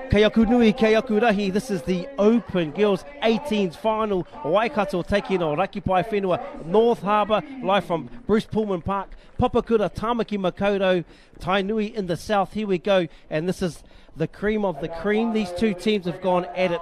Kei aku nui, kei aku rahi. This is the Open Girls 18s final. Waikato taking on Rakipai Whenua, North Harbour, live from Bruce Pullman Park. Papakura, Tamaki Makaurau, Tainui in the south. Here we go. And this is the cream of the cream. These two teams have gone at it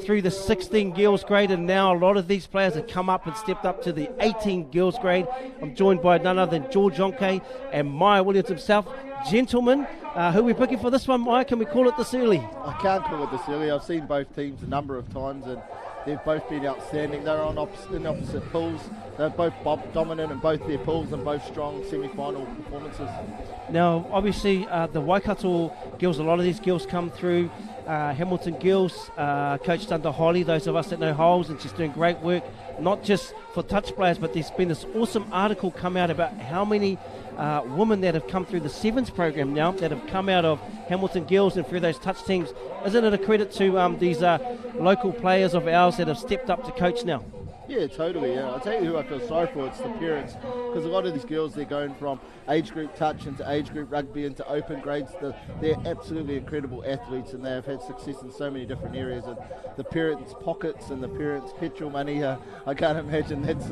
through the 16 girls grade, and now a lot of these players have come up and stepped up to the 18 girls grade. I'm joined by none other than George Jonke and Maya Williams himself. Gentlemen, who are we picking for this one, Maya? Can we call it this early? I can't call it this early. I've seen both teams a number of times and they've both been outstanding. They're in opposite pools. They're both dominant in both their pools and both strong semi-final performances. Now, obviously, the Waikato girls, a lot of these girls come through. Hamilton girls, coached under Holly, those of us that know Holes, and she's doing great work, not just for touch players, but there's been this awesome article come out about how many women that have come through the Sevens program now, that have come out of Hamilton girls and through those touch teams. Isn't it a credit to these local players of ours that have stepped up to coach now? Yeah, totally. Yeah. I'll tell you who I feel sorry for, it's the parents, because a lot of these girls, they're going from age group touch into age group rugby into open grades. They're absolutely incredible athletes and they have had success in so many different areas, and the parents' pockets and the parents' petrol money, I can't imagine that's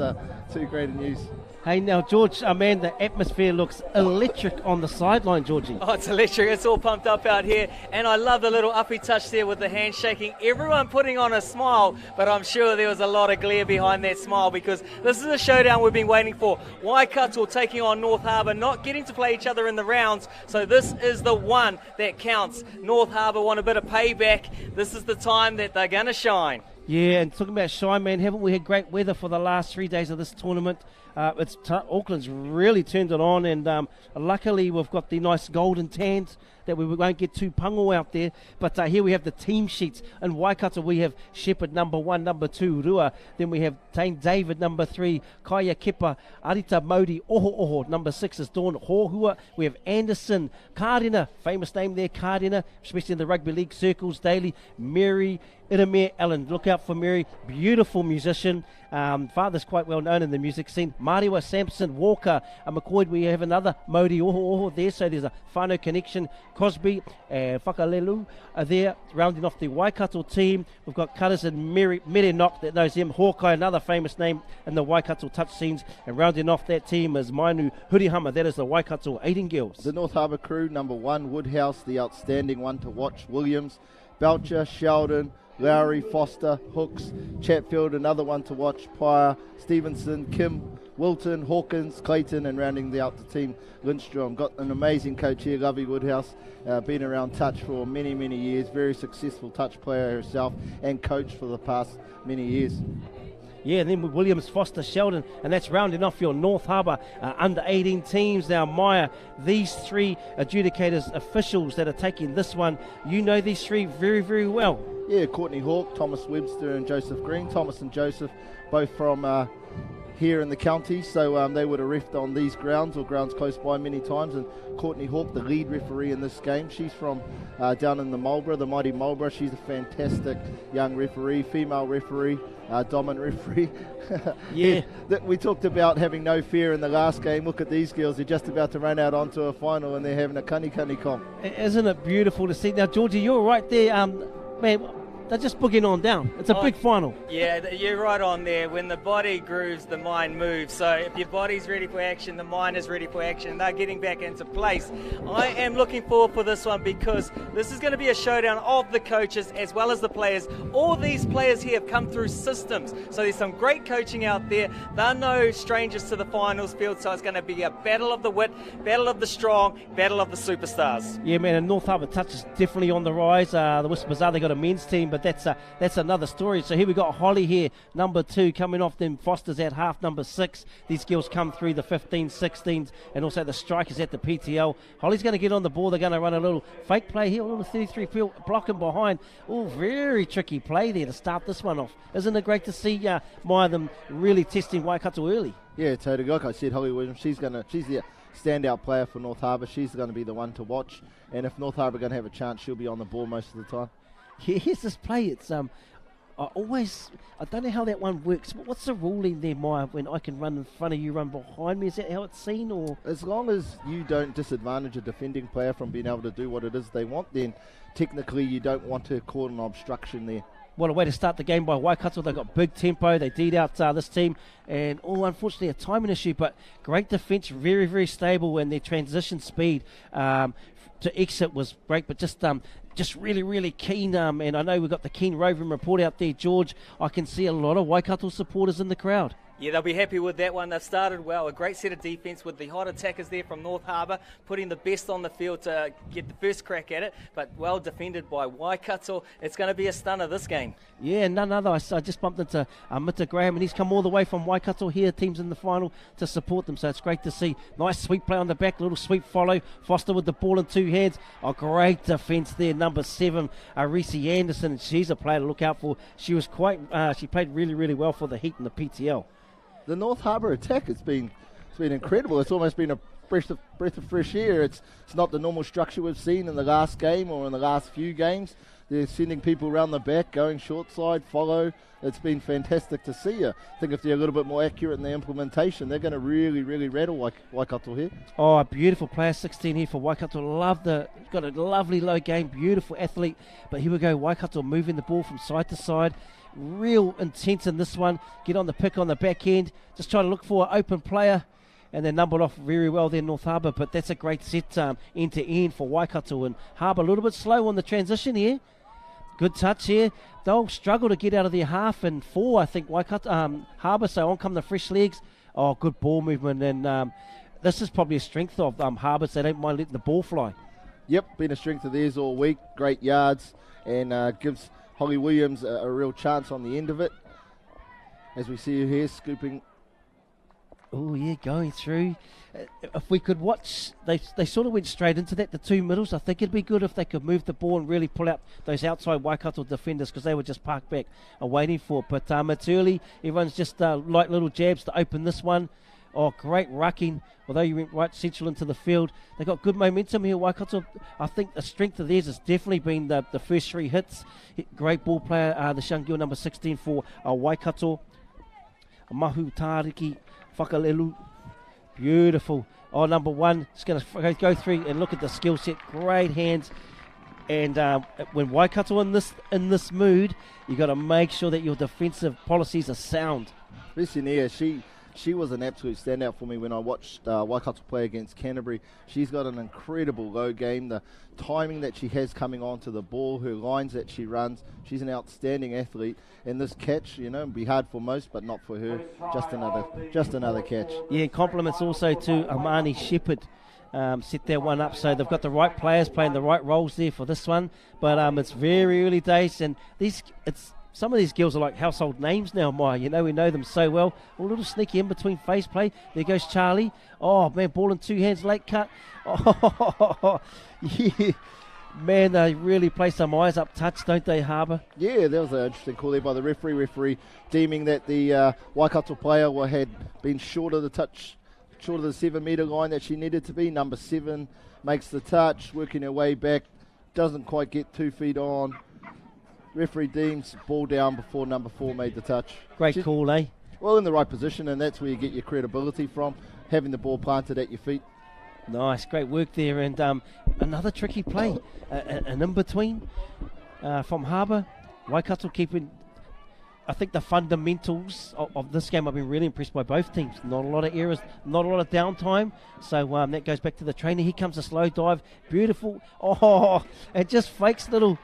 too great a news. Hey, now, George, man, the atmosphere looks electric on the sideline, Georgie. Oh, it's electric. It's all pumped up out here. And I love the little uppy touch there with the handshaking. Everyone putting on a smile, but I'm sure there was a lot of glare behind that smile, because this is a showdown we've been waiting for. Waikato taking on North Harbour, not getting to play each other in the rounds. So this is the one that counts. North Harbour want a bit of payback. This is the time that they're going to shine. Yeah, and talking about shine, man, haven't we had great weather for the last 3 days of this tournament? Auckland's really turned it on, and luckily we've got the nice golden tans that we won't get too pungo out there. But here we have the team sheets. In Waikato we have Shepherd number 1, number 2, Rua. Then we have Tane David number 3, Kaya Kepa, Arita Modi, Oho, number 6 is Dawn Hohua. We have Anderson, Kārdina, famous name there, Kārdina, especially in the rugby league circles daily. Mary Iramere Allen, look out for Mary, beautiful musician. Father's quite well known in the music scene. Mariwa Sampson, Walker, McCoy. We have another Modi Oho there, so there's a whānau connection. Cosby and Whakalelu are there, rounding off the Waikato team. We've got Cutters and Merenok that knows him. Hawkeye, another famous name in the Waikato touch scenes. And rounding off that team is Mainu Hurihama. That is the Waikato 18 girls. The North Harbour crew, number 1, Woodhouse, the outstanding one to watch. Williams, Belcher, Sheldon, Lowry, Foster, Hooks, Chatfield, another one to watch. Pyre, Stevenson, Kim, Wilton, Hawkins, Clayton, and rounding out the team, Lindstrom. Got an amazing coach here, Lovey Woodhouse, been around touch for many, many years, very successful touch player herself and coach for the past many years. Yeah, and then with Williams, Foster, Sheldon, and that's rounding off your North Harbour under 18 teams. Now, Maya, these 3 adjudicators, officials that are taking this one, you know these 3 very, very well. Yeah, Courtney Hawke, Thomas Webster and Joseph Green. Thomas and Joseph, both from here in the county, so they would have reffed on these grounds or grounds close by many times. And Courtney Hawke, the lead referee in this game, she's from down in the Marlborough, the mighty Marlborough. She's a fantastic young referee, female referee, dominant referee. Yeah. We talked about having no fear in the last game. Look at these girls, they're just about to run out onto a final and they're having a kani comp. Isn't it beautiful to see? Now, Georgie, you're right there, man. They're just booging on down. It's a big final. Yeah, you're right on there. When the body grooves, the mind moves. So if your body's ready for action, the mind is ready for action. They're getting back into place. I am looking forward for this one, because this is going to be a showdown of the coaches as well as the players. All these players here have come through systems. So there's some great coaching out there. They're no strangers to the finals field. So it's going to be a battle of the wit, battle of the strong, battle of the superstars. Yeah, man, and North Harbour touch is definitely on the rise. The Whispers are, they got a men's team, but that's another story. So here we got Holly here, number 2, coming off them. Foster's at half, number 6. These girls come through the 15s, 16s, and also the strikers at the PTL. Holly's going to get on the ball. They're going to run a little fake play here, a little 33 field blocking behind. Oh, very tricky play there to start this one off. Isn't it great to see Maya them really testing Waikato early? Yeah, totally. Like I said, Holly Williams, she's the standout player for North Harbour. She's going to be the one to watch. And if North Harbour are going to have a chance, she'll be on the ball most of the time. Here's this play. It's I don't know how that one works. But what's the ruling there, Maya, when I can run in front of you, run behind me? Is that how it's seen? Or as long as you don't disadvantage a defending player from being able to do what it is they want, then technically you don't want to cause an obstruction there. What a way to start the game by Waikato. They've got big tempo. They deed out this team. And, unfortunately, a timing issue. But great defence, very, very stable. And their transition speed to exit was great. But just really, really keen. And I know we've got the keen roving report out there, George. I can see a lot of Waikato supporters in the crowd. Yeah, they'll be happy with that one. They've started well. A great set of defence with the hot attackers there from North Harbour, putting the best on the field to get the first crack at it, but well defended by Waikato. It's going to be a stunner, this game. Yeah, none other. I just bumped into Mr. Graham, and he's come all the way from Waikato here, teams in the final, to support them, so it's great to see. Nice sweep play on the back, little sweep follow. Foster with the ball in two hands. Oh, great defence there, number 7, Reese Anderson. She's a player to look out for. She was she played really, really well for the Heat in the PTL. The North Harbour attack, it's been incredible. It's almost been a breath of fresh air. It's not the normal structure we've seen in the last game or in the last few games. They're sending people around the back, going short side, follow. It's been fantastic to see. I think if they're a little bit more accurate in the implementation, they're going to really, really rattle Waikato here. Oh, a beautiful player, 16 here for Waikato. Got a lovely low game, beautiful athlete. But here we go, Waikato moving the ball from side to side. Real intense in this one. Get on the pick on the back end. Just try to look for an open player. And they're numbered off very well there, North Harbour. But that's a great set end to end for Waikato. And Harbour a little bit slow on the transition here. Good touch here. They'll struggle to get out of their half and 4, I think, Waikato, Harbour. So on come the fresh legs. Oh, good ball movement. And this is probably a strength of Harbour. So they don't mind letting the ball fly. Yep, been a strength of theirs all week. Great yards. And gives Holly Williams a real chance on the end of it. As we see her here scooping. Oh, yeah, going through. If we could watch, they sort of went straight into that, the two middles. I think it'd be good if they could move the ball and really pull out those outside Waikato defenders, because they were just parked back waiting for it. But it's early. Everyone's just light little jabs to open this one. Oh, great rucking. Although you went right central into the field. They got good momentum here, Waikato. I think the strength of theirs has definitely been the first 3 hits. Great ball player, the young girl, number 16 for Waikato. Mahu Tariki Whakalelu. Beautiful. Oh, number 1. Just going to go through and look at the skill set. Great hands. And when Waikato in this mood, you got to make sure that your defensive policies are sound. Visinia, she was an absolute standout for me when I watched Waikato play against Canterbury. She's got an incredible low game. The timing that she has coming onto the ball, her lines that she runs, she's an outstanding athlete. And this catch, it'll be hard for most, but not for her. Just another catch. Yeah, compliments also to Amani Shepherd. Set that one up, so they've got the right players playing the right roles there for this one. But it's very early days, and some of these girls are like household names now, Maya. We know them so well. A little sneaky in between face play. There goes Charlie. Oh, man, ball in 2 hands, late cut. Oh, yeah. Man, they really play some eyes up touch, don't they, Harbour? Yeah, that was an interesting call there by the referee. Referee deeming that the Waikato player had been short of the 7-metre line that she needed to be. Number 7 makes the touch, working her way back. Doesn't quite get 2 feet on. Referee deems ball down before number 4 made the touch. Great call, eh? Well, in the right position, and that's where you get your credibility from, having the ball planted at your feet. Nice, great work there. And another tricky play, an in-between from Harbour. Waikato keeping, I think, the fundamentals of this game. I've been really impressed by both teams. Not a lot of errors, not a lot of downtime. So that goes back to the trainer. Here comes a slow dive. Beautiful. Oh, it just fakes little...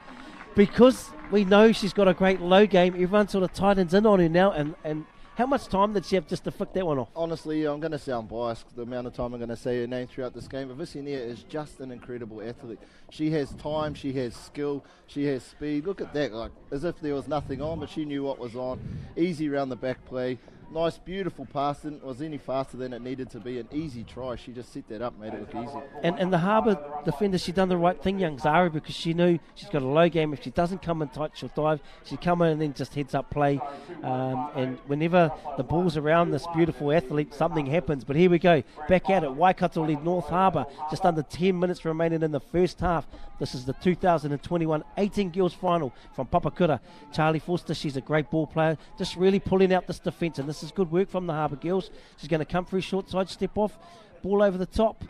Because we know she's got a great low game, everyone sort of tightens in on her now. And how much time did she have just to flick that one off? Honestly, I'm going to sound biased the amount of time I'm going to say her name throughout this game. But Visinia is just an incredible athlete. She has time, she has skill, she has speed. Look at that, like as if there was nothing on, but she knew what was on. Easy round the back play. Nice, beautiful pass. Didn't was any faster than it needed to be. An easy try. She just set that up, made it look easy. And the Harbour defender, she done the right thing, young Zari, because she knew she's got a low game. If she doesn't come in tight, she'll dive. She'd come in and then just heads up play. And whenever the ball's around this beautiful athlete, something happens. But here we go, back at it. Waikato lead North Harbour. Just under 10 minutes remaining in the first half. This is the 2021 18 Girls Final from Papakura. Charlie Forster, she's a great ball player, just really pulling out this defence, and this is good work from the Harbour girls. She's going to come through short side, step off, ball over the top.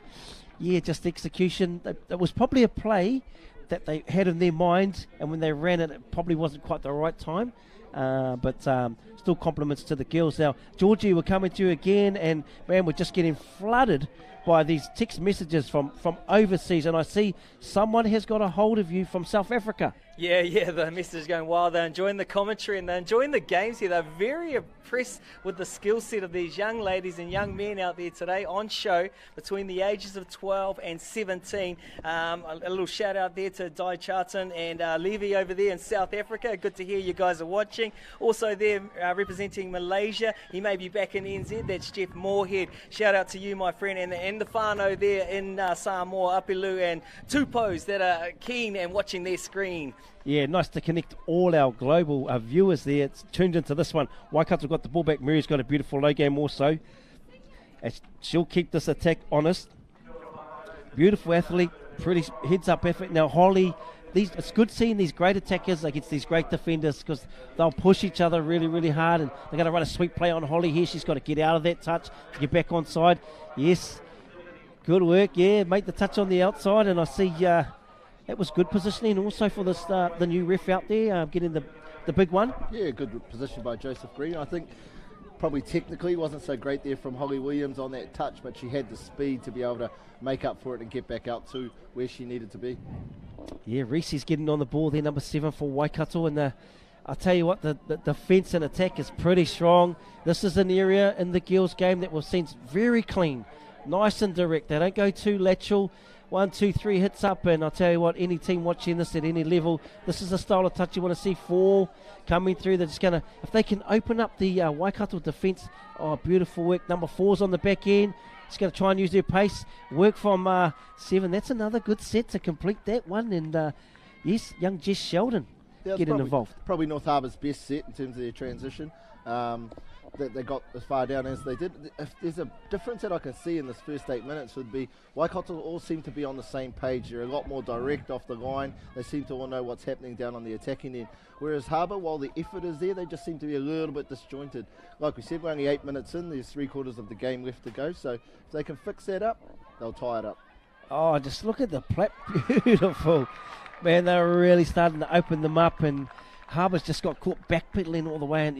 Yeah, just execution. It was probably a play that they had in their mind, and when they ran it, it probably wasn't quite the right time. But still compliments to the girls. Now, Georgie, we're coming to you again, and man, we're just getting flooded by these text messages from overseas, and I see someone has got a hold of you from South Africa. Yeah, the message is going wild. They're enjoying the commentary and they're enjoying the games here. They're very impressed with the skill set of these young ladies and young men out there today on show between the ages of 12 and 17. A little shout out there to Di Charlton and Levy over there in South Africa. Good to hear you guys are watching. Also there representing Malaysia. He may be back in NZ. That's Jeff Moorhead. Shout out to you, my friend, and the whānau there in Samoa, Apilu and Tupos that are keen and watching their screen. Yeah, nice to connect all our global viewers there. It's tuned into this one. Waikato got the ball back. Mary's got a beautiful low game also. She'll keep this attack honest. Beautiful athlete, pretty heads-up effort. Now, Holly, it's good seeing these great attackers against these great defenders because they'll push each other really, really hard, and they're going to run a sweep play on Holly here. She's got to get out of that touch to get back on side. Yes, good work. Yeah, make the touch on the outside, and I see... that was good positioning also for this, the new ref out there, getting the big one. Yeah, good position by Joseph Green. I think probably technically wasn't so great there from Holly Williams on that touch, but she had the speed to be able to make up for it and get back out to where she needed to be. Yeah, Reese's getting on the ball there, number 7 for Waikato, and I'll tell you what, the defence and attack is pretty strong. This is an area in the girls' game that we've seen very clean, nice and direct. They don't go too lateral. 1, 2, 3 hits up, and I'll tell you what, any team watching this at any level, this is the style of touch you want to see. 4 coming through. They're just going to, if they can open up the Waikato defence, beautiful work. Number 4's on the back end. Just going to try and use their pace. Work from 7. That's another good set to complete that one. And yes, young Jess Sheldon getting involved. Probably North Harbour's best set in terms of their transition. That they got as far down as they did. If there's a difference that I can see in this first 8 minutes would be Waikato all seem to be on the same page. They're a lot more direct off the line. They seem to all know what's happening down on the attacking end. Whereas Harbour, while the effort is there, they just seem to be a little bit disjointed. Like we said, we're only 8 minutes in. There's 3/4 of the game left to go. So if they can fix that up, they'll tie it up. Oh, just look at the plat. Beautiful. Man, they're really starting to open them up, and Harbour's just got caught backpedaling all the way, and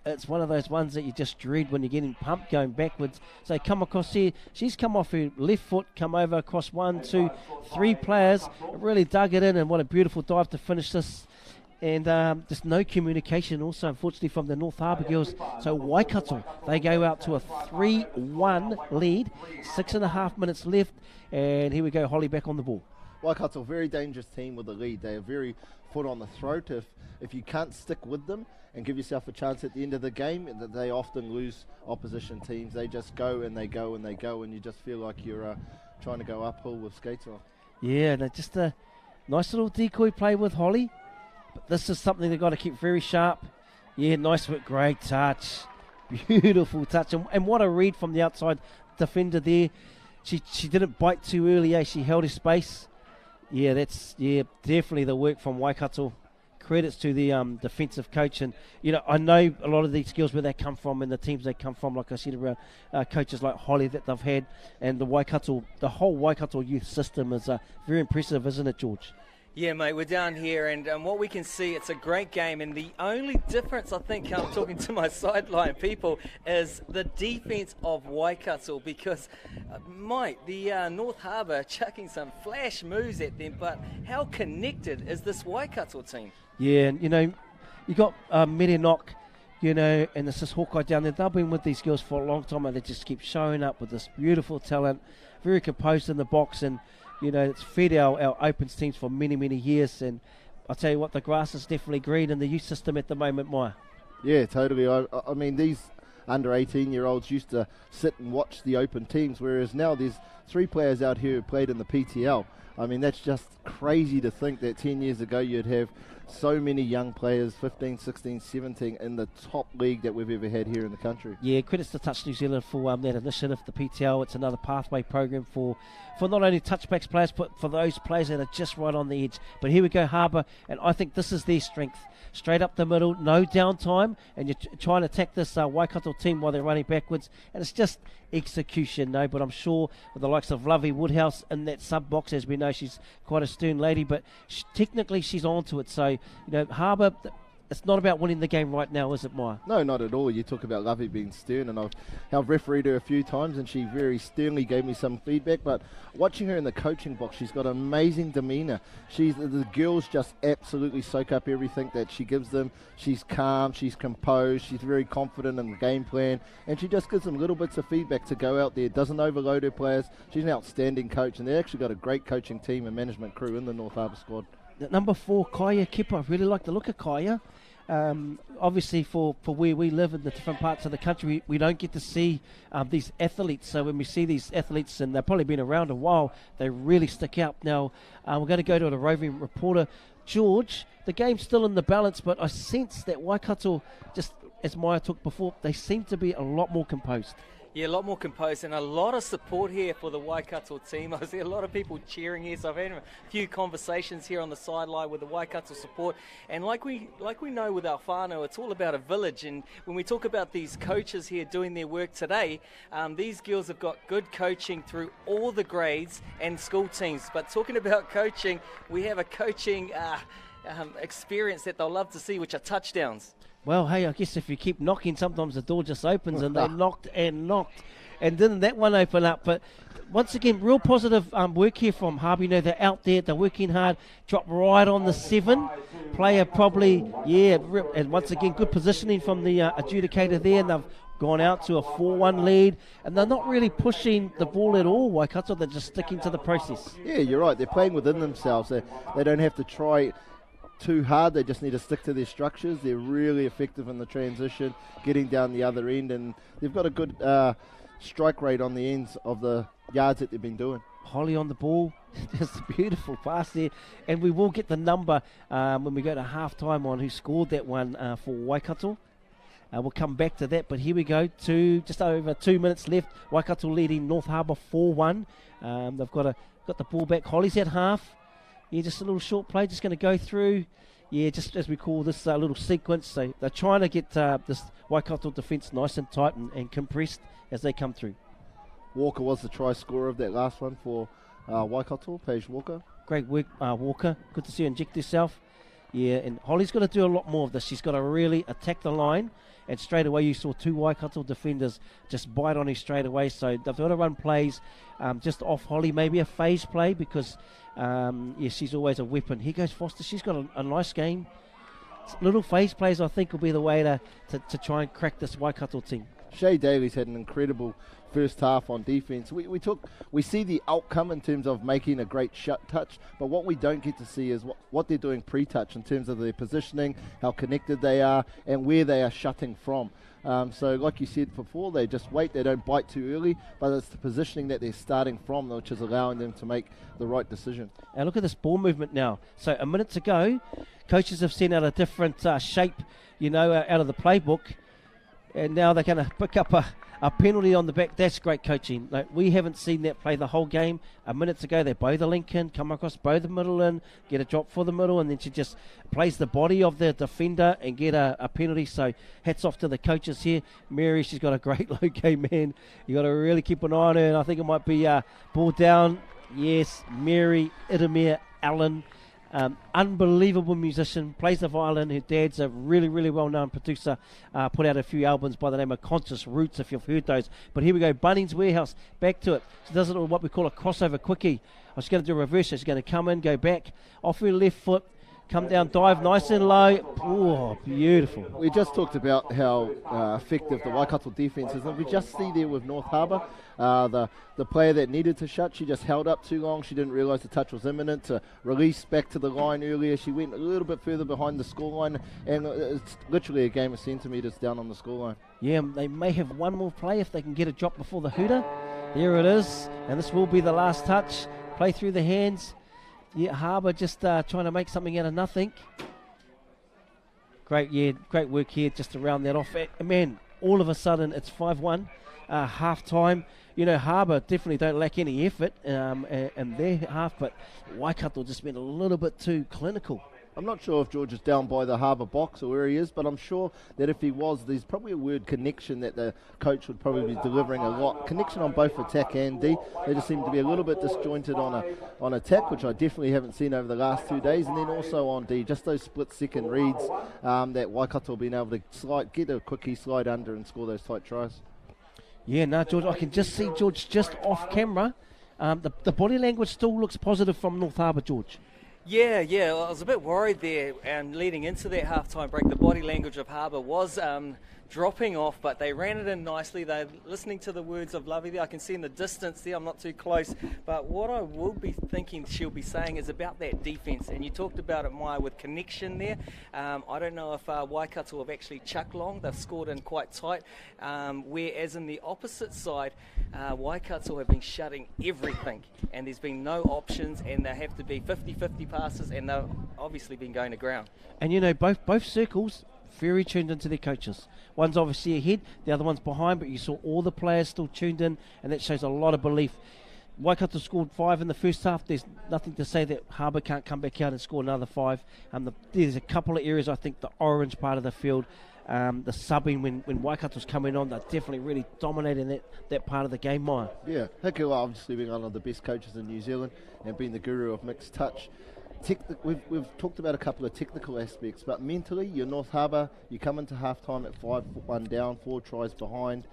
it's one of those ones that you just dread when you're getting pumped going backwards. So come across here. She's come off her left foot, come over across 1, 2, 3 players. Really dug it in, and what a beautiful dive to finish this. And just no communication also, unfortunately, from the North Harbour girls. So Waikato, they go out to a 3-1 lead. 6.5 minutes left. And here we go, Holly back on the ball. Waikato, a very dangerous team with the lead. They are very foot on the throat. If you can't stick with them and give yourself a chance at the end of the game, that they often lose opposition teams. They just go and they go and they go, and you just feel like you're trying to go uphill with skates on. Yeah, and just a nice little decoy play with Holly. But this is something they've got to keep very sharp. Yeah, nice work, great touch. Beautiful touch. And what a read from the outside defender there. She didn't bite too early, she held her space. Yeah, that's definitely the work from Waikato. Credits to the defensive coach, and I know a lot of these skills where they come from and the teams they come from. Like I said, around coaches like Holly that they've had, and the whole Waikato youth system is very impressive, isn't it, George? Yeah, mate, we're down here, and what we can see, it's a great game, and the only difference, I think, I'm talking to my sideline people, is the defence of Waikato, because, mate, the North Harbour chucking some flash moves at them, but how connected is this Waikato team? Yeah, and, you got Merenok, and this is Hawkeye down there. They've been with these girls for a long time, and they just keep showing up with this beautiful talent, very composed in the box, and it's fed our opens teams for many, many years. And I'll tell you what, the grass is definitely green in the youth system at the moment, Maya. Yeah, totally. I mean, these under 18-year-olds used to sit and watch the open teams, whereas now there's 3 players out here who played in the PTL. I mean, that's just crazy to think that 10 years ago you'd have so many young players, 15, 16, 17, in the top league that we've ever had here in the country. Yeah, credits to Touch New Zealand for that initiative, the PTL. It's another pathway program for not only touchbacks players, but for those players that are just right on the edge. But here we go, Harbour, and I think this is their strength. Straight up the middle, no downtime, and you're trying to attack this Waikato team while they're running backwards, and it's just execution, no. But I'm sure with the likes of Lovey Woodhouse in that sub box, as we know, she's quite a stern lady, but technically she's onto it. So, Harbour, it's not about winning the game right now, is it, Maya? No, not at all. You talk about Lovey being stern, and I've refereed her a few times, and she very sternly gave me some feedback. But watching her in the coaching box, she's got amazing demeanour. The girls just absolutely soak up everything that she gives them. She's calm, she's composed, she's very confident in the game plan, and she just gives them little bits of feedback to go out there. Doesn't overload her players. She's an outstanding coach, and they've actually got a great coaching team and management crew in the North Harbour squad. Number 4, Kaya Kepa. I really like the look of Kaya. Obviously for where we live in the different parts of the country, we don't get to see these athletes. So when we see these athletes, and they've probably been around a while, they really stick out. Now we're going to go to the roving reporter, George. The game's still in the balance, but I sense that Waikato, just as Maya talked before, they seem to be a lot more composed. Yeah, a lot more composed and a lot of support here for the Waikato team. I see a lot of people cheering here, so I've had a few conversations here on the sideline with the Waikato support. And like we know with our whānau, it's all about a village. And when we talk about these coaches here doing their work today, these girls have got good coaching through all the grades and school teams. But talking about coaching, we have a coaching experience that they'll love to see, which are touchdowns. Well, hey, I guess if you keep knocking, sometimes the door just opens, and they knocked, and didn't that one open up? But once again, real positive work here from Harbour. They're out there, they're working hard, drop right on the 7. Player probably, and once again, good positioning from the adjudicator there, and they've gone out to a 4-1 lead, and they're not really pushing the ball at all, Waikato. They're just sticking to the process. Yeah, you're right. They're playing within themselves. They don't have to try too hard. They just need to stick to their structures. They're really effective in the transition, getting down the other end, and they've got a good strike rate on the ends of the yards that they've been doing. Holly on the ball, just a beautiful pass there, and we will get the number when we go to half-time on who scored that one for Waikato. We'll come back to that, but here we go, just over 2 minutes left. Waikato leading North Harbour 4-1. They've got the ball back. Holly's at half. Yeah, just a little short play, just going to go through. Yeah, just as we call this little sequence. So they're trying to get this Waikato defence nice and tight and compressed as they come through. Walker was the try scorer of that last one for Waikato, Paige Walker. Great work, Walker. Good to see her inject herself. Yeah, and Holly's got to do a lot more of this. She's got to really attack the line. And straight away you saw 2 Waikato defenders just bite on her straight away. So they've got to run plays just off Holly, maybe a phase play, because she's always a weapon. Here goes Foster. She's got a nice game. Little phase plays, I think, will be the way to try and crack this Waikato team. Shay Daly's had an incredible first half on defence. We see the outcome in terms of making a great shut touch, but what we don't get to see is what they're doing pre-touch in terms of their positioning, how connected they are, and where they are shutting from. So like you said before, they just wait, they don't bite too early, but it's the positioning that they're starting from which is allowing them to make the right decision. And look at this ball movement now. So a minute to go, coaches have sent out a different shape, out of the playbook, and now they're going to pick up a penalty on the back. That's great coaching. Like, we haven't seen that play the whole game. A minute to go, they bow the link in, come across, bow the middle in, get a drop for the middle, and then she just plays the body of the defender and get a penalty. So hats off to the coaches here. Mary, she's got a great low game, man. You got to really keep an eye on her, and I think it might be ball down. Yes, Mary Idemir Allen. Unbelievable musician, plays the violin. Her dad's a really, really well-known producer. Put out a few albums by the name of Conscious Roots, if you've heard those. But here we go, Bunnings Warehouse, back to it. She does it what we call a crossover quickie. I was going to do a reverse. She's going to come in, go back, off her left foot, come down, dive nice and low. Oh, beautiful. We just talked about how effective the Waikato defence is, and we just see there with North Harbour, the player that needed to shut, she just held up too long. She didn't realise the touch was imminent to release back to the line earlier. She went a little bit further behind the scoreline, and it's literally a game of centimetres down on the scoreline. Yeah, they may have one more play if they can get a drop before the hooter. There it is, and this will be the last touch. Play through the hands. Yeah, Harbour just trying to make something out of nothing. Great work here just to round that off. Man, all of a sudden it's 5-1, half-time. You know, Harbour definitely don't lack any effort in their half, but Waikato just been a little bit too clinical. I'm not sure if George is down by the Harbour box or where he is, but I'm sure that if he was, there's probably a word connection that the coach would probably be delivering a lot. Connection on both attack and D. They just seem to be a little bit disjointed on attack, which I definitely haven't seen over the last 2 days, and then also on D, just those split-second reads that Waikato have been able to get a quickie, slide under and score those tight tries. Yeah, no, George, I can just see George just off camera. The body language still looks positive from North Harbour, George. Yeah, I was a bit worried there, and leading into that halftime break, the body language of Harbour was dropping off, but they ran it in nicely. They're listening to the words of Lovey there. I can see in the distance there, I'm not too close, but what I will be thinking she'll be saying is about that defence, and you talked about it, Maya, with connection there. I don't know if Waikato have actually chucked long. They've scored in quite tight, whereas in the opposite side, Waikato have been shutting everything, and there's been no options, and they have to be 50-50 passes, and they've obviously been going to ground. And you know, both circles very tuned into their coaches. One's obviously ahead, the other one's behind, but you saw all the players still tuned in, and that shows a lot of belief. Waikato scored 5 in the first half. There's nothing to say that Harbour can't come back out and score another 5. There's a couple of areas, I think, the orange part of the field, the subbing when Waikato's coming on, they're definitely really dominating that part of the game, Maya. Yeah, Hikua obviously being one of the best coaches in New Zealand and being the guru of mixed touch. We've talked about a couple of technical aspects, but mentally, you're North Harbour, you come into half-time at 5-1 down, 4 tries behind,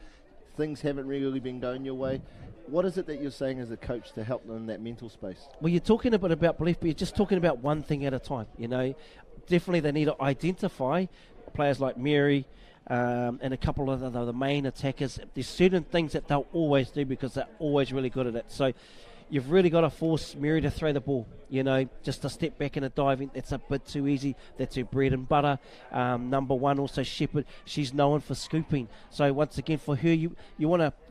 things haven't really been going your way. What is it that you're saying as a coach to help them in that mental space? Well, you're talking a bit about belief, but you're just talking about one thing at a time, you know. Definitely they need to identify players like Mary and a couple of the main attackers. There's certain things that they'll always do because they're always really good at it. So you've really got to force Mary to throw the ball, you know, just to step back in a diving. It's a bit too easy. That's her bread and butter. Number 1, also Shepherd. She's known for scooping. So once again, for her, you're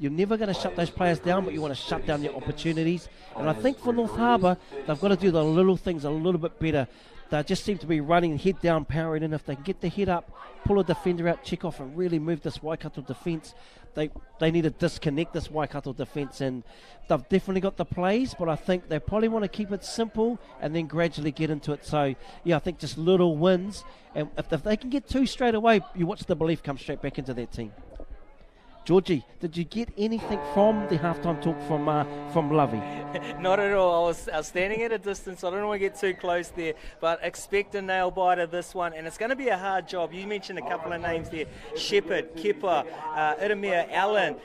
never going to shut those players down, but you want to shut down their opportunities. And I think for North Harbour, they've got to do the little things a little bit better. They just seem to be running head down, powering in. If they can get the head up, pull a defender out, check off, and really move this Waikato defence, they need to disconnect this Waikato defence, and they've definitely got the plays, but I think they probably want to keep it simple and then gradually get into it. So, yeah, I think just little wins, and if they can get 2 straight away, you watch the belief come straight back into that team. Georgie, did you get anything from the halftime talk from Lovey? Not at all. I was standing at a distance. I don't want to get too close there, but expect a nail biter this one, and it's going to be a hard job. You mentioned a couple of names there: Shepherd, Kepa, Iramir, Allen,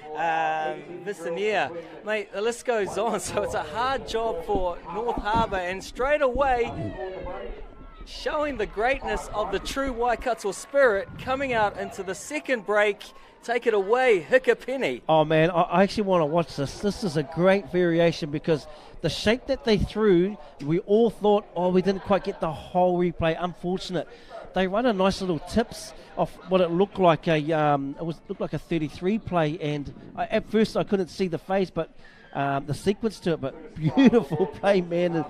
Visania. Mate, the list goes on. So it's a hard job for North Harbour, and straight away, showing the greatness of the true Waikato spirit, coming out into the second break. Take it away, Hikapeni. Oh, man, I actually want to watch this. This is a great variation because the shape that they threw, we all thought, we didn't quite get the whole replay. Unfortunate. They run a nice little tips off what it looked like looked like a 33 play, and at first I couldn't see the phase, but the sequence to it, but beautiful play, man. And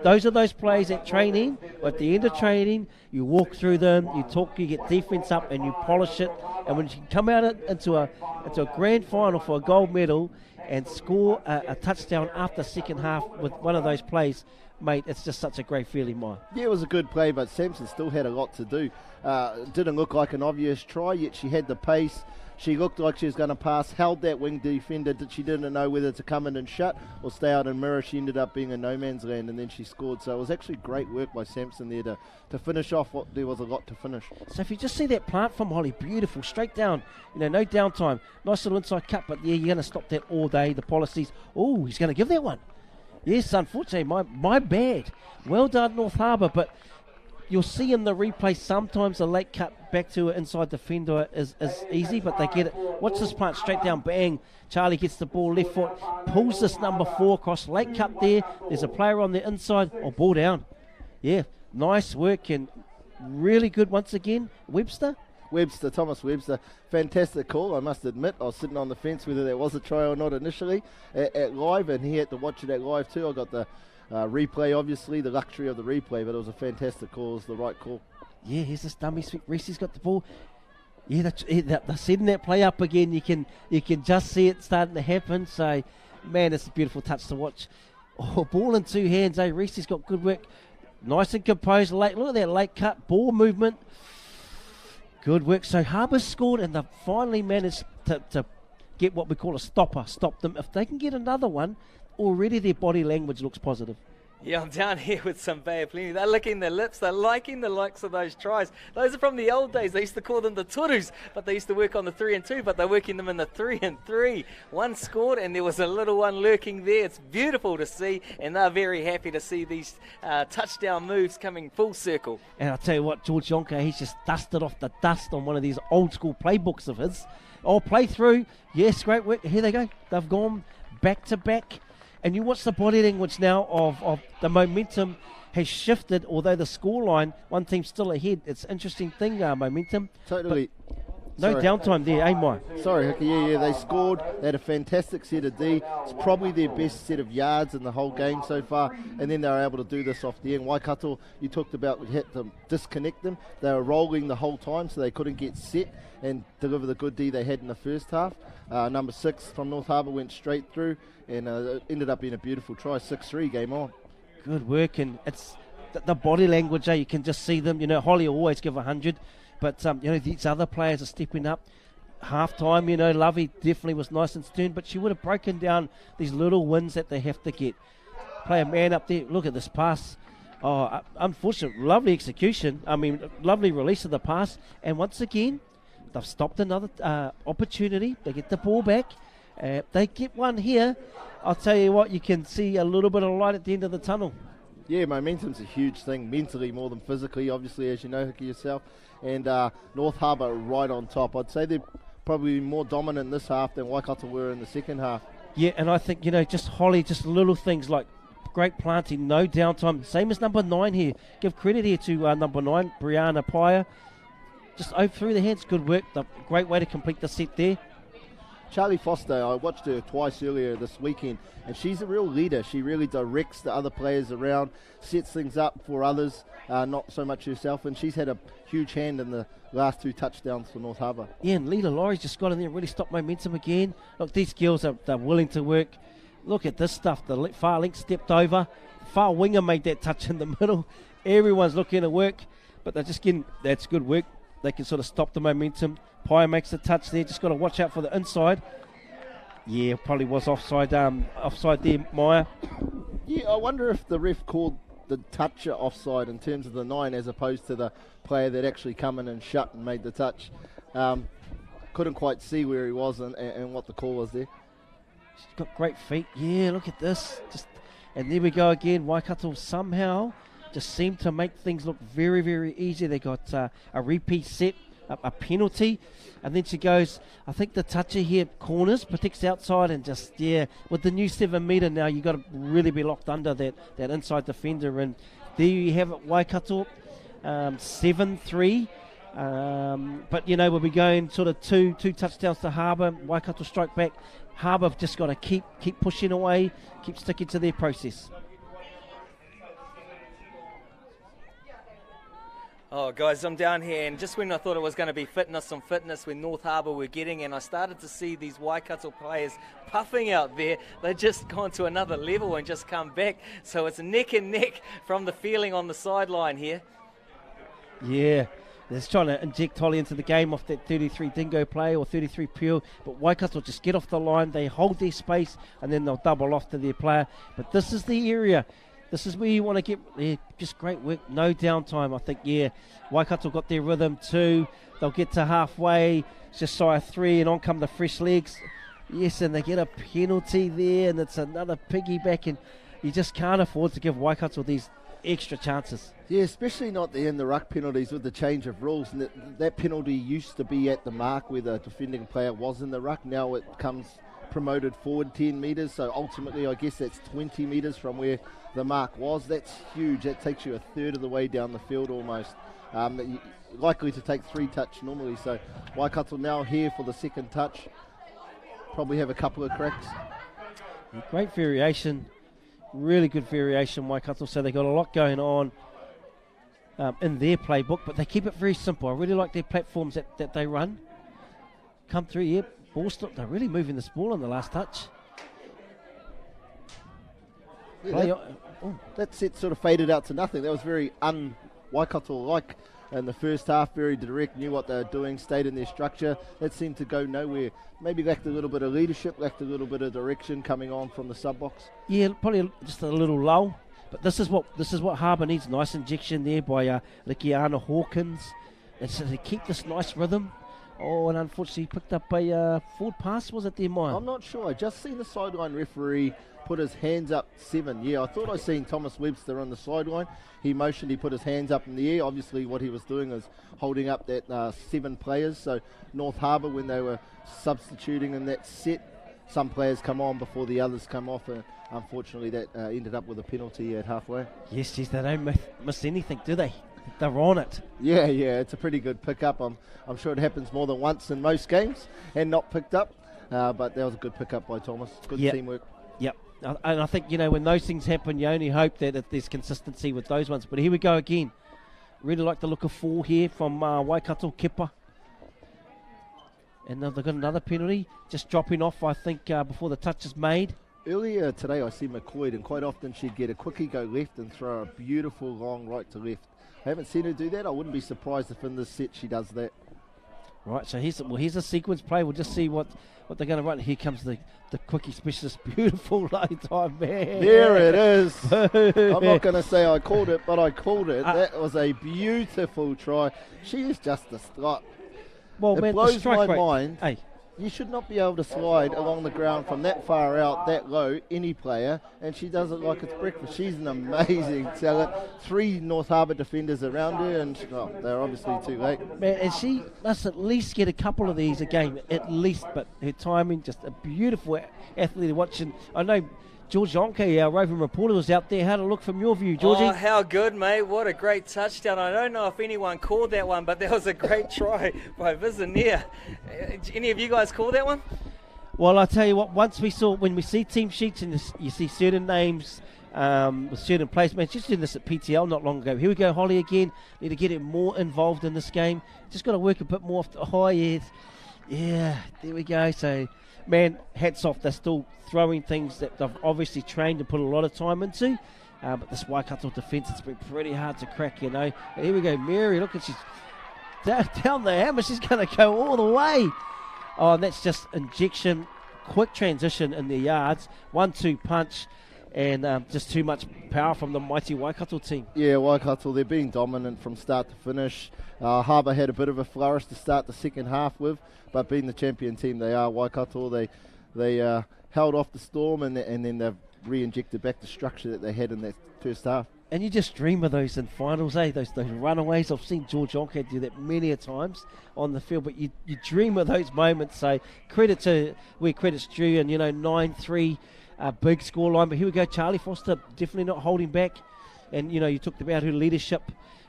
those are those plays at training. At the end of training, you walk through them, you talk, you get defense up, and you polish it. And when you can come out into a grand final for a gold medal and score a touchdown after second half with one of those plays, mate, it's just such a great feeling, Mike. Yeah, it was a good play, but Sampson still had a lot to do. Didn't look like an obvious try, yet she had the pace. She looked like she was going to pass, held that wing defender. She didn't know whether to come in and shut or stay out and mirror. She ended up being a no man's land, and then she scored. So it was actually great work by Sampson there to finish off what there was a lot to finish. So if you just see that plant from Holly, beautiful, straight down, no downtime. Nice little inside cut, but yeah, you're going to stop that all day, the policies. Oh, he's going to give that one. Yes, unfortunately, my bad. Well done, North Harbour, but you'll see in the replay sometimes a late cut back to an inside defender is easy, but they get it. Watch this plant straight down, bang. Charlie gets the ball left foot, pulls this number 4 across, late cut there. There's a player on the inside, ball down. Yeah, nice work and really good once again. Thomas Webster, fantastic call. I must admit, I was sitting on the fence whether that was a try or not initially at live, and he had to watch it at live too. I got the replay, obviously, the luxury of the replay, but it was a fantastic call. It was the right call. Yeah, here's this dummy sweep. Reese's got the ball. Yeah, they're setting that play up again. You can just see it starting to happen. So, man, it's a beautiful touch to watch. Ball in 2 hands. Reese's got good work. Nice and composed. Look at that late cut. Ball movement. Good work. So Harbour scored, and they finally managed to get what we call a stopper. Stop them. If they can get another one, already their body language looks positive. Yeah, I'm down here with some Bay of Plenty. They're licking their lips. They're liking the likes of those tries. Those are from the old days. They used to call them the turus, but they used to work on the 3 and 2, but they're working them in the 3 and 3. One scored, and there was a little one lurking there. It's beautiful to see, and they're very happy to see these touchdown moves coming full circle. And I'll tell you what, George Yonker, he's just dusted off the dust on one of these old school playbooks of his. Play through. Yes, great work. Here they go. They've gone back to back. And you watch the body language now of the momentum has shifted, although the scoreline, one team's still ahead. It's an interesting thing, momentum. Totally. No downtime there, Mai? Sorry, Hickey. Yeah, they scored. They had a fantastic set of D. It's probably their best set of yards in the whole game so far. And then they were able to do this off the end. Waikato, you talked about, we had to disconnect them. They were rolling the whole time, so they couldn't get set and deliver the good D they had in the first half. Number 6 from North Harbour went straight through, and it ended up being a beautiful try. 6-3, game on. Good work, and it's the body language. You can just see them. Holly will always give 100. But, these other players are stepping up. Half-time, Lovey definitely was nice and stern, but she would have broken down these little wins that they have to get. Play a man up there. Look at this pass. Unfortunate. Lovely execution. Lovely release of the pass. And once again, they've stopped another opportunity. They get the ball back. They get one here. I'll tell you what, you can see a little bit of light at the end of the tunnel. Yeah, momentum's a huge thing, mentally more than physically, obviously, as you know, Hickey, yourself. And North Harbour right on top. I'd say they're probably more dominant this half than Waikato were in the second half. Yeah, and I think, just Holly, just little things like great planting, no downtime. Same as number 9 here. Give credit here to number 9, Brianna Pyer. Just over through the hands, good work. Great way to complete the set there. Charlie Foster, I watched her twice earlier this weekend, and she's a real leader. She really directs the other players around, sets things up for others, not so much herself, and she's had a huge hand in the last 2 touchdowns for North Harbour. Yeah, and Leela Laurie's just got in there and really stopped momentum again. Look, these girls they're willing to work. Look at this stuff. The far link stepped over. Far winger made that touch in the middle. Everyone's looking to work, but they're just getting, that's good work. They can sort of stop the momentum. Pye makes a touch there. Just got to watch out for the inside. Yeah, probably was offside there, Maya. Yeah, I wonder if the ref called the toucher offside in terms of the 9 as opposed to the player that actually come in and shut and made the touch. Couldn't quite see where he was and what the call was there. She's got great feet. Yeah, look at this. And there we go again. Waikato somehow just seemed to make things look very, very easy. They got a repeat set, a penalty, and then she goes, I think the toucher here corners, protects outside, and just, with the new 7 metre now, you've got to really be locked under that inside defender. And there you have it, Waikato, 7-3. But, we'll be going sort of two touchdowns to Harbour. Waikato strike back. Harbour have just got to keep pushing away, keep sticking to their process. Oh, guys, I'm down here, and just when I thought it was going to be fitness on fitness when North Harbour were getting, and I started to see these Waikato players puffing out there, they've just gone to another level and just come back. So it's neck and neck from the feeling on the sideline here. Yeah, they're just trying to inject Holly into the game off that 33 Dingo play or 33 Pure, but Waikato just get off the line, they hold their space, and then they'll double off to their player. But this is the area. This is where you want to get, just great work, no downtime. I think, Waikato got their rhythm too. They'll get to halfway, just shy of 3, and on come the fresh legs. Yes, and they get a penalty there, and it's another piggyback, and you just can't afford to give Waikato these extra chances. Yeah, especially not in the ruck penalties with the change of rules. And that penalty used to be at the mark where the defending player was in the ruck. Now it comes promoted forward 10 metres. So ultimately, I guess that's 20 metres from where the mark was. That's huge. That takes you a third of the way down the field almost. Likely to take 3 touch normally. So Waikato now here for the second touch. Probably have a couple of cracks. Great variation. Really good variation, Waikato. So they've got a lot going on in their playbook, but they keep it very simple. I really like their platforms that they run. Come through, yeah. Ball stop. They're really moving this ball on the last touch. Yeah, that set sort of faded out to nothing. That was very un-Waikato-like in the first half. Very direct, knew what they were doing, stayed in their structure. That seemed to go nowhere. Maybe lacked a little bit of leadership, lacked a little bit of direction coming on from the sub-box. Yeah, probably just a little lull. But this is what Harbour needs. Nice injection there by Likiana Hawkins. And so they keep this nice rhythm. Oh, and unfortunately picked up a forward pass, was it there, Maya? I'm not sure. I just seen the sideline referee put his hands up 7. Yeah, I thought I seen Thomas Webster on the sideline. He motioned, he put his hands up in the air. Obviously what he was doing is holding up that 7 players. So North Harbour, when they were substituting in that set, some players come on before the others come off. Unfortunately, that ended up with a penalty at halfway. Yes, they don't miss anything, do they? They're on it. Yeah, it's a pretty good pick-up. I'm sure it happens more than once in most games and not picked up. But that was a good pick-up by Thomas. Good teamwork. Yep. And I think, when those things happen, you only hope that there's consistency with those ones. But here we go again. Really like the look of 4 here from Waikato Kepa. And they've got another penalty. Just dropping off, I think, before the touch is made. Earlier today I see McCoy, and quite often she'd get a quickie go left and throw a beautiful long right to left. I haven't seen her do that. I wouldn't be surprised if in this set she does that. Right, so here's a sequence play. We'll just see what they're going to run. Here comes the quickie specialist. Beautiful low time, man. There it is. I'm not going to say I called it, but I called it. That was a beautiful try. She is just a strut. Well, it blows my rate. mind. Hey. You should not be able to slide along the ground from that far out, that low, any player, and she does it like it's breakfast. She's an amazing talent. 3 North Harbour defenders around her, and they're obviously too late. Man, and she must at least get a couple of these a game, at least, but her timing, just a beautiful athlete to watch. And I know George Yonke, our roving reporter, was out there. How to look from your view, Georgie? Oh, how good, mate. What a great touchdown. I don't know if anyone called that one, but that was a great try by Vizier. Any of you guys call that one? Well, I'll tell you what, when we see team sheets and you see certain names with certain placements, just doing this at PTL not long ago. Here we go, Holly again. Need to get him more involved in this game. Just got to work a bit more off the high edge. Yeah, there we go. So, man, hats off. They're still throwing things that they've obviously trained and put a lot of time into. But this Waikato defence, it's been pretty hard to crack, And here we go, Mary. Look, she's down the hammer. She's going to go all the way. Oh, and that's just injection, quick transition in the yards. 1-2 punch. And just too much power from the mighty Waikato team. Yeah, Waikato, they're being dominant from start to finish. Harbour had a bit of a flourish to start the second half with, but being the champion team they are, Waikato, they held off the storm and then they've re-injected back the structure that they had in that first half. And you just dream of those in finals, those runaways. I've seen George Yonke do that many a times on the field, but you dream of those moments. So credit to where credit's due, and 9-3 big scoreline. But here we go, Charlie Foster definitely not holding back. And you talked about her leadership.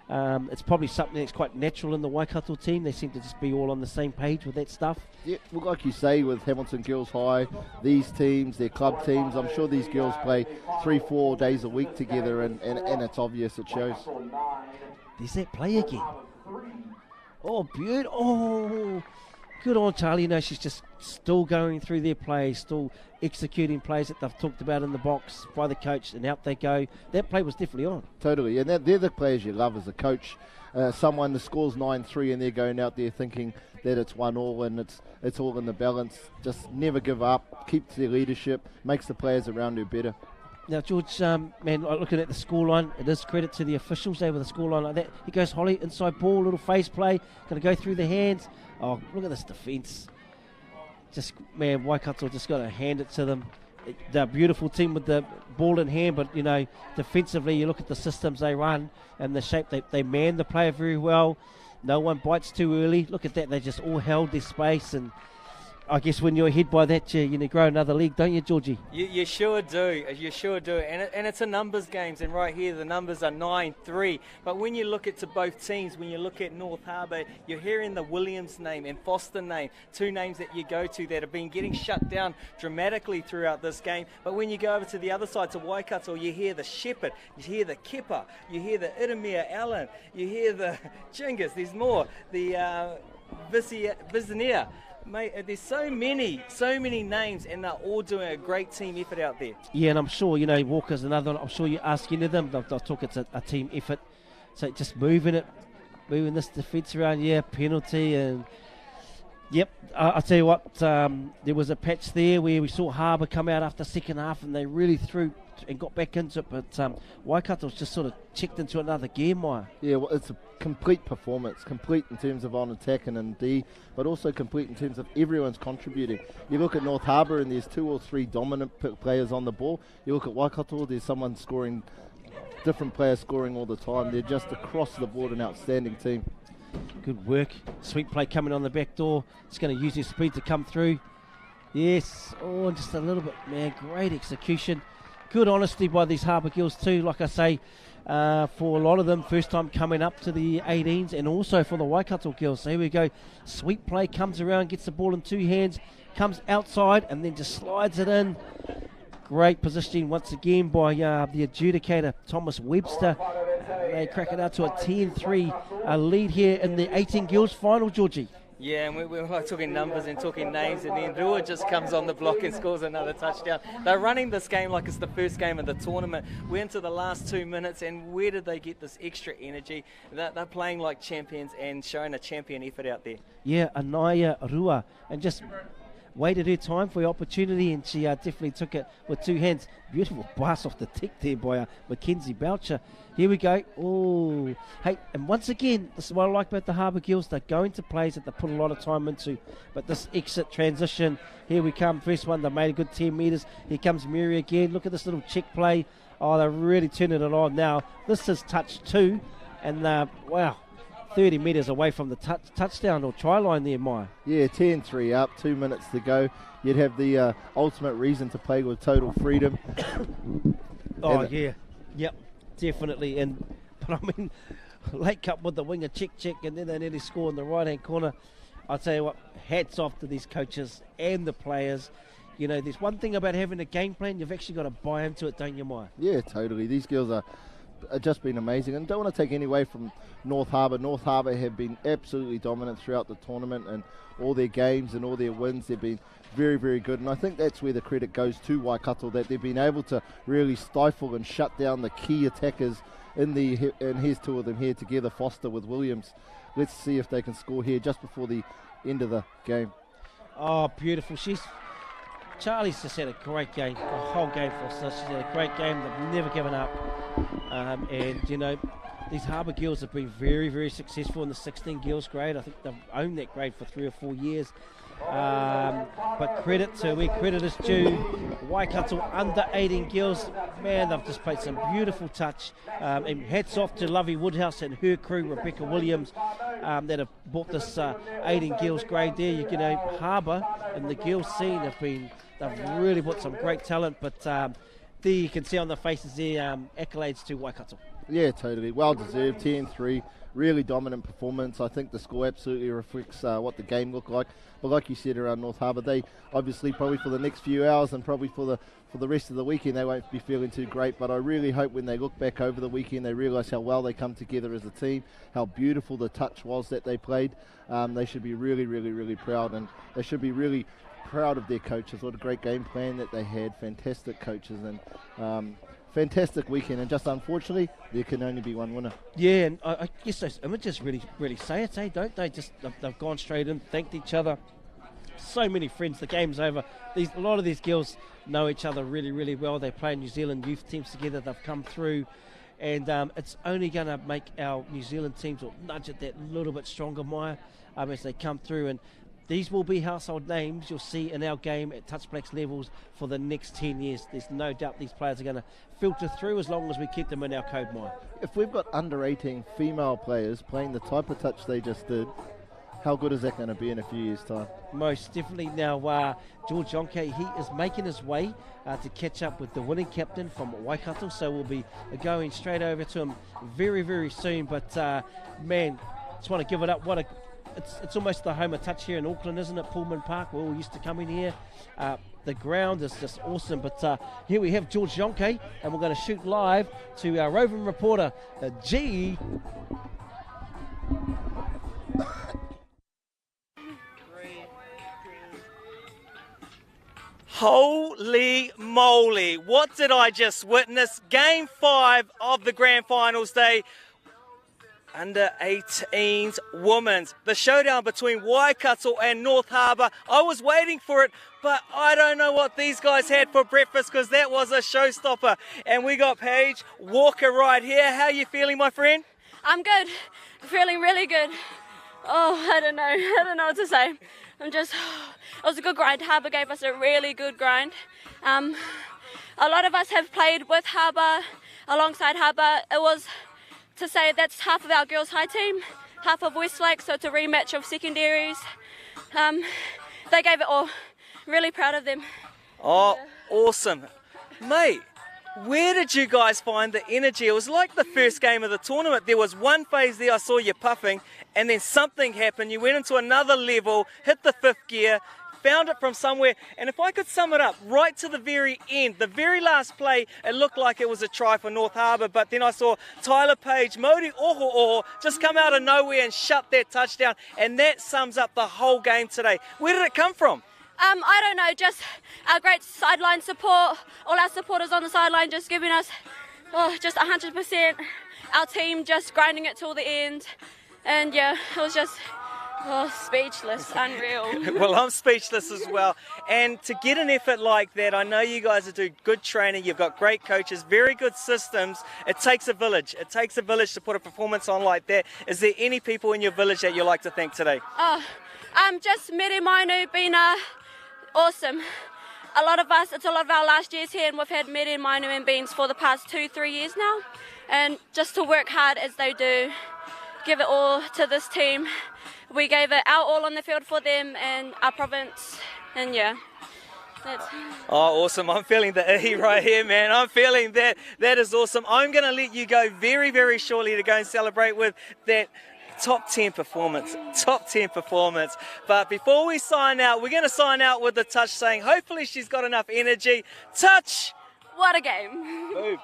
It's probably something that's quite natural in the Waikato team. They seem to just be all on the same page with that stuff. Yeah, well, like you say, with Hamilton Girls High, these teams, their club teams, I'm sure these girls play 3-4 days a week together, and it's obvious, it shows. There's that play again. Oh, beautiful. Oh, good on Charlie. She's just still going through their plays, still executing plays that they've talked about in the box by the coach, and out they go. That play was definitely on. Totally, and they're the players you love as a coach. Someone that scores 9-3 and they're going out there thinking that it's 1-1 and it's all in the balance. Just never give up, keeps their leadership, makes the players around her better. Now, George, looking at the scoreline, it is credit to the officials there with a scoreline like that. He goes, Holly, inside ball, little face play, going to go through the hands. Oh, look at this defence. Waikato just got to hand it to them. they're a beautiful team with the ball in hand, but, defensively, you look at the systems they run and the shape, they man the player very well. No one bites too early. Look at that, they just all held their space, and I guess when you're ahead by that, you grow another league, don't you, Georgie? You sure do. You sure do. And it's a numbers games, and right here the numbers are 9-3. But when you look at to both teams, when you look at North Harbour, you're hearing the Williams name and Foster name, two names that you go to that have been getting shut down dramatically throughout this game. But when you go over to the other side, to Waikato, you hear the Shepherd, you hear the Kipper, you hear the Itamir Allen, you hear the Chingus, there's more, the Vizinia. Mate, there's so many names, and they're all doing a great team effort out there. Yeah, and I'm sure, Walker's another one. I'm sure you ask any of them, they'll talk it's a team effort. So just moving this defence around, penalty, and yep. I'll tell you what, there was a patch there where we saw Harbour come out after second half, and they really threw and got back into it, but Waikato's just sort of checked into another gear, Maya. Yeah, well, it's a complete performance, complete in terms of on attack and in D, but also complete in terms of everyone's contributing. You look at North Harbour and there's 2 or 3 dominant players on the ball. You look at Waikato, there's someone scoring, different players scoring all the time. They're just across the board an outstanding team. Good work. Sweet play coming on the back door. It's going to use his speed to come through. Yes. Oh, just a little bit, man. Great execution. Good honesty by these Harbour girls too, like I say, for a lot of them, first time coming up to the 18s, and also for the Waikato girls. So here we go, sweet play, comes around, gets the ball in 2 hands, comes outside, and then just slides it in. Great positioning once again by the adjudicator, Thomas Webster. They crack it out to a 10-3 lead here in the 18 girls final, Georgie. Yeah, and we're like talking numbers and talking names, and then Rua just comes on the block and scores another touchdown. They're running this game like it's the first game of the tournament. We're into the last 2 minutes, and where did they get this extra energy? They're playing like champions and showing a champion effort out there. Yeah, Anaya Rua, and just waited her time for the opportunity, and she definitely took it with 2 hands. Beautiful pass off the tick there by Mackenzie Boucher. Here we go. Oh, hey, and once again, this is what I like about the Harbour girls. They're going to plays that they put a lot of time into, but this exit transition, here we come. First one, they made a good 10 metres. Here comes Mary again. Look at this little check play. Oh, they're really turning it on now. This is touch 2, and wow, 30 metres away from the touchdown or try line there, Maya. Yeah, 10-3 up, 2 minutes to go. You'd have the ultimate reason to play with total freedom. Yep, definitely. But I mean, late cup with the winger, check, and then they nearly score in the right-hand corner. I'll tell you what, hats off to these coaches and the players. There's one thing about having a game plan, you've actually got to buy into it, don't you, Maya? Yeah, totally. These girls are just been amazing, and don't want to take any away from North Harbour. North Harbour have been absolutely dominant throughout the tournament, and all their games and all their wins, they've been very, very good, and I think that's where the credit goes to Waikato, that they've been able to really stifle and shut down the key attackers and here's 2 of them here together, Foster with Williams. Let's see if they can score here just before the end of the game. Oh, beautiful. Charlie's just had a great game, the whole game for us. She's had a great game. They've never given up. These Harbour girls have been very, very successful in the 16 girls grade. I think they've owned that grade for 3 or 4 years. But credit to where credit is due. Waikato under 18 girls, man, they've just played some beautiful touch. And hats off to Lovey Woodhouse and her crew, Rebecca Williams, that have brought this 18 girls grade there. Harbour and the girls scene they've really brought some great talent, but there you can see on the faces there, accolades to Waikato. Yeah, totally. Well deserved, 10-3. Really dominant performance. I think the score absolutely reflects what the game looked like. But like you said around North Harbour, they obviously probably for the next few hours and probably for the rest of the weekend they won't be feeling too great. But I really hope when they look back over the weekend they realise how well they come together as a team, how beautiful the touch was that they played. They should be really, really, really proud, and they should be really proud of their coaches. What a great game plan that they had. Fantastic coaches and fantastic weekend, and just unfortunately there can only be one winner. Yeah, and I guess those images really say it, don't they? They've gone straight in, thanked each other. So many friends. The game's over. A lot of these girls know each other really, really well. They play New Zealand youth teams together. They've come through, and it's only going to make our New Zealand teams or nudge it that little bit stronger, Maya, as they come through. And these will be household names you'll see in our game at Touch Blacks levels for the next 10 years. There's no doubt these players are going to filter through as long as we keep them in our code mind. If we've got under 18 female players playing the type of touch they just did, how good is that going to be in a few years' time? Most definitely. Now, George Yonke, he is making his way to catch up with the winning captain from Waikato, so we'll be going straight over to him very, very soon. But, man, just want to give it up. It's almost the home of touch here in Auckland, isn't it? Pullman Park, we're all used to coming here. The ground is just awesome. But here we have George Yonke, and we're going to shoot live to our roving reporter, G. Holy moly, what did I just witness? Game 5 of the Grand Finals day. Under 18s women's. The showdown between Waikato and North Harbour. I was waiting for it, but I don't know what these guys had for breakfast because that was a showstopper. And we got Paige Walker right here. How are you feeling, my friend? I'm good. Feeling really good. Oh, I don't know what to say. It was a good grind. Harbour gave us a really good grind. A lot of us have played with Harbour, alongside Harbour. It was to say that's half of our girls' high team, half of Westlake, so it's a rematch of secondaries. They gave it all. Really proud of them. Oh, awesome. Mate, where did you guys find the energy? It was like the first game of the tournament. There was one phase there I saw you puffing, and then something happened. You went into another level, hit the 5th gear, found it from somewhere, and if I could sum it up, right to the very end, the very last play, it looked like it was a try for North Harbour, but then I saw Tyler Page, Modi Oho just come out of nowhere and shut that touchdown, and that sums up the whole game today. Where did it come from? I don't know, just our great sideline support, all our supporters on the sideline just giving us just 100%, our team just grinding it till the end, and yeah, it was just speechless, unreal. Well, I'm speechless as well. And to get an effort like that, I know you guys are doing good training. You've got great coaches, very good systems. It takes a village. It takes a village to put a performance on like that. Is there any people in your village that you like to thank today? Just Mere Mainu been awesome. It's a lot of our last years here, and we've had Mere Mainu and Beans for the past 2-3 years now. And just to work hard as they do, give it all to this team. We gave it our all on the field for them and our province, and yeah. Oh, awesome. I'm feeling the E right here, man. I'm feeling that. That is awesome. I'm going to let you go very, very shortly to go and celebrate with that top 10 performance. But before we sign out, we're going to sign out with the touch saying, hopefully she's got enough energy. Touch! What a game. Boom.